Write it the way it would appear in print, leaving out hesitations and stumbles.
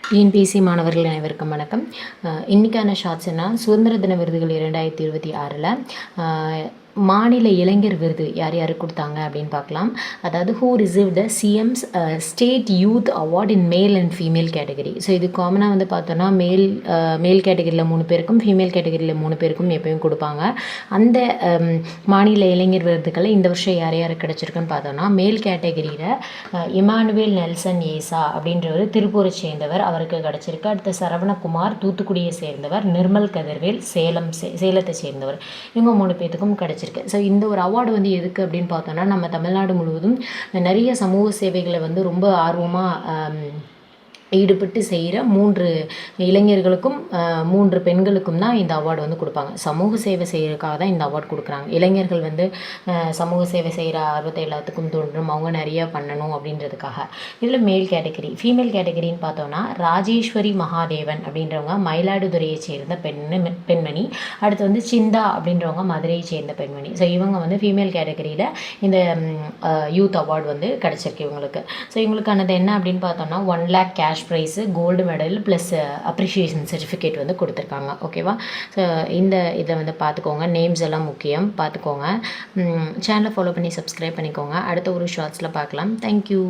TNPSC மாணவர்கள் அனைவருக்கும் வணக்கம். இன்றைக்கான ஷார்ட்ஸ் என்ன, சுதந்திர தின விருதுகள் 2026 மாநில இளைஞர் விருது யார் யாருக்கு கொடுத்தாங்க அப்படின்னு பார்க்கலாம். அதாவது who receive the CMs state youth award in male and female category. So இது காமனாக வந்து பார்த்தோன்னா மேல் கேட்டகரியில் 3 பேருக்கும் ஃபீமேல் கேட்டகரியில் 3 பேருக்கும் எப்பயும் கொடுப்பாங்க. அந்த மாநில இளைஞர் விருதுகளை இந்த வருஷம் யார் யாருக்கு கிடச்சிருக்குன்னு பார்த்தோன்னா, மேல் கேட்டகரியில் இமானுவேல் நெல்சன் ஏசா அப்படின்றவர் திருப்பூரை சேர்ந்தவர், அவருக்கு கிடச்சிருக்கு. அடுத்த சரவணகுமார் தூத்துக்குடியை சேர்ந்தவர், நிர்மல் கதிர்வேல் சேலத்தை சேர்ந்தவர், இவங்க 3 பேத்துக்கும் கிடச்சிருக்கு. ஸோ இந்த ஒரு அவார்டு வந்து எதுக்கு அப்படின்னு பார்த்தோன்னா, நம்ம தமிழ்நாடு முழுவதும் நிறைய சமூக சேவைகளை வந்து ரொம்ப ஆர்வமாக ஈடுபட்டு செய்கிற 3 இளைஞர்களுக்கும் 3 பெண்களுக்கும் தான் இந்த அவார்டு வந்து கொடுப்பாங்க. சமூக சேவை செய்கிறதுக்காக தான் இந்த அவார்டு கொடுக்குறாங்க. இளைஞர்கள் வந்து சமூக சேவை செய்கிற ஆர்வத்தை எல்லாத்துக்கும் தோன்றும், அவங்க நிறைய பண்ணணும் அப்படின்றதுக்காக. இதில் மேல் கேட்டகரி. ஃபீமேல் கேட்டகரின்னு பார்த்தோன்னா, ராஜேஸ்வரி மகாதேவன் அப்படின்றவங்க மயிலாடுதுறையை சேர்ந்த பெண்மணி. அடுத்து வந்து சிந்தா அப்படின்றவங்க மதுரையை சேர்ந்த பெண்மணி. ஸோ இவங்க வந்து ஃபீமேல் கேட்டகரியில் இந்த யூத் அவார்டு வந்து கிடச்சிருக்கு இவங்களுக்கு. ஸோ இவங்களுக்கானது என்ன அப்படின்னு பார்த்தோன்னா, 1 lakh cash prize, gold medal plus appreciation certificate வந்து கொடுத்துருக்காங்க. ஓகேவா? ஸோ இதை வந்து பார்த்துக்கோங்க. நேம்ஸ் எல்லாம் முக்கியம், பார்த்துக்கோங்க. சேனலை ஃபாலோ பண்ணி சப்ஸ்கிரைப் பண்ணிக்கோங்க. அடுத்த ஒரு ஷார்ட்ஸில் பார்க்கலாம். தேங்க்யூ.